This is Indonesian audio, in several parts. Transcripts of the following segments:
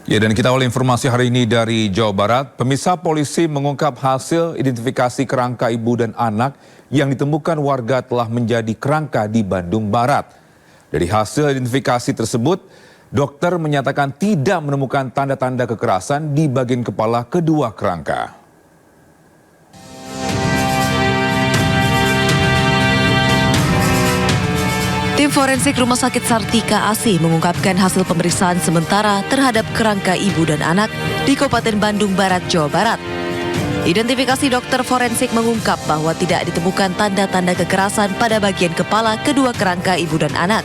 Ya, dan kita awal informasi hari ini dari Jawa Barat. Pemirsa, polisi mengungkap hasil identifikasi kerangka ibu dan anak yang ditemukan warga telah menjadi kerangka di Bandung Barat. Dari hasil identifikasi tersebut, dokter menyatakan tidak menemukan tanda-tanda kekerasan di bagian kepala kedua kerangka. Tim forensik Rumah Sakit Sartika ASI mengungkapkan hasil pemeriksaan sementara terhadap kerangka ibu dan anak di Kabupaten Bandung Barat, Jawa Barat. Identifikasi dokter forensik mengungkap bahwa tidak ditemukan tanda-tanda kekerasan pada bagian kepala kedua kerangka ibu dan anak.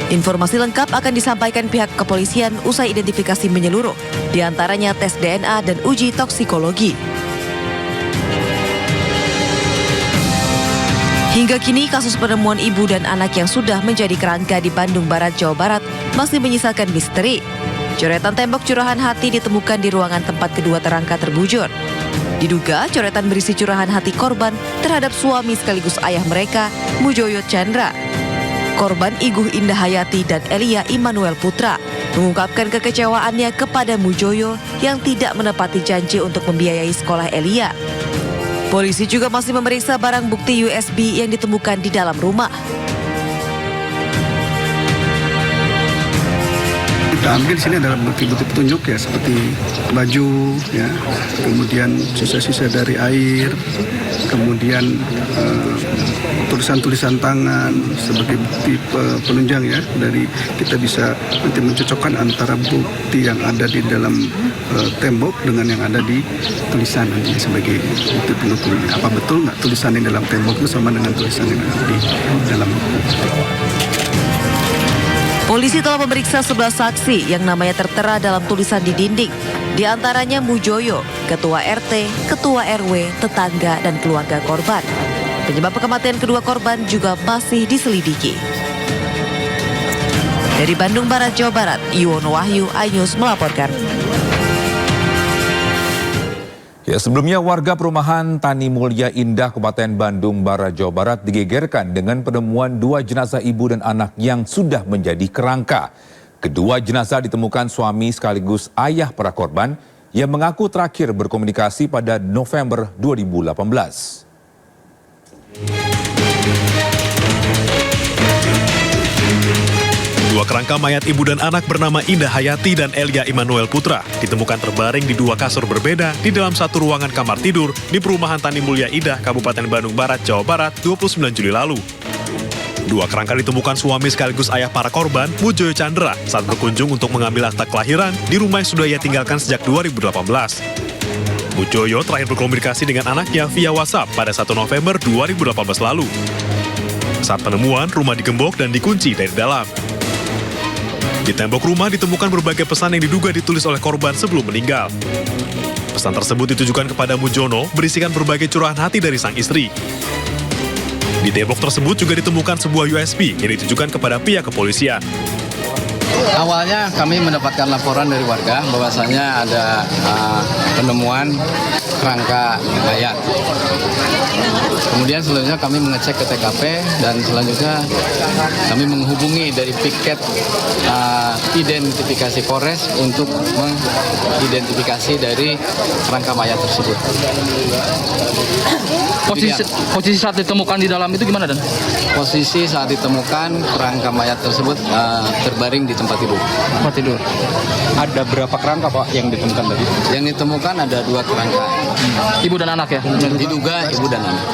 Informasi lengkap akan disampaikan pihak kepolisian usai identifikasi menyeluruh, diantaranya tes DNA dan uji toksikologi. Hingga kini kasus penemuan ibu dan anak yang sudah menjadi kerangka di Bandung Barat, Jawa Barat masih menyisakan misteri. Coretan tembok curahan hati ditemukan di ruangan tempat kedua terangka terbujur. Diduga coretan berisi curahan hati korban terhadap suami sekaligus ayah mereka, Mujoyo Chandra. Korban Iguh Indah Hayati dan Elia Immanuel Putra mengungkapkan kekecewaannya kepada Mujoyo yang tidak menepati janji untuk membiayai sekolah Elia. Polisi juga masih memeriksa barang bukti USB yang ditemukan di dalam rumah. Kita ambil di sini adalah bukti-bukti petunjuk ya, seperti baju, ya, kemudian sisa-sisa dari air, kemudian tulisan-tulisan tangan sebagai bukti penunjang ya. Dari kita bisa nanti mencocokkan antara bukti yang ada di dalam tembok dengan yang ada di tulisan nanti sebagai bukti pendukung. Apa betul nggak tulisan yang dalam tembok itu sama dengan tulisan yang ada di dalam buku? Polisi telah memeriksa 11 saksi yang namanya tertera dalam tulisan di dinding. Di antaranya Mujoyo, ketua RT, ketua RW, tetangga, dan keluarga korban. Penyebab kematian kedua korban juga masih diselidiki. Dari Bandung Barat, Jawa Barat, Yuwono Wahyu, iNews melaporkan. Ya, sebelumnya warga perumahan Tani Mulya Indah, Kabupaten Bandung Barat, Jawa Barat digegerkan dengan penemuan 2 jenazah ibu dan anak yang sudah menjadi kerangka. Kedua jenazah ditemukan suami sekaligus ayah para korban yang mengaku terakhir berkomunikasi pada November 2018. Dua kerangka mayat ibu dan anak bernama Indah Hayati dan Elia Immanuel Putra ditemukan terbaring di 2 kasur berbeda di dalam satu ruangan kamar tidur di perumahan Tani Mulya Indah, Kabupaten Bandung Barat, Jawa Barat, 29 Juli lalu. 2 kerangka ditemukan suami sekaligus ayah para korban, Mujoyo Chandra, saat berkunjung untuk mengambil akta kelahiran di rumah yang sudah ia tinggalkan sejak 2018. Mujoyo terakhir berkomunikasi dengan anaknya via WhatsApp pada 1 November 2018 lalu. Saat penemuan, rumah digembok dan dikunci dari dalam. Di tembok rumah ditemukan berbagai pesan yang diduga ditulis oleh korban sebelum meninggal. Pesan tersebut ditujukan kepada Mujono berisikan berbagai curahan hati dari sang istri. Di tembok tersebut juga ditemukan sebuah USB yang ditujukan kepada pihak kepolisian. Awalnya kami mendapatkan laporan dari warga bahwasanya ada penemuan kerangka mayat. Kemudian selanjutnya kami mengecek ke TKP dan selanjutnya kami menghubungi dari piket identifikasi Polres untuk mengidentifikasi dari kerangka mayat tersebut. Posisi saat ditemukan di dalam itu gimana, Dan? Posisi saat ditemukan kerangka mayat tersebut terbaring di tempat tidur. Tempat tidur. Ada berapa kerangka, Pak, yang ditemukan tadi? Yang ditemukan ada 2 kerangka. Ibu dan anak ya? Diduga ibu dan anak.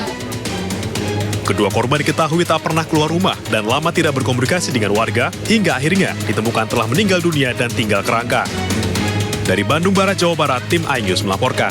Kedua korban diketahui tak pernah keluar rumah dan lama tidak berkomunikasi dengan warga hingga akhirnya ditemukan telah meninggal dunia dan tinggal kerangka. Dari Bandung Barat, Jawa Barat, tim iNews melaporkan.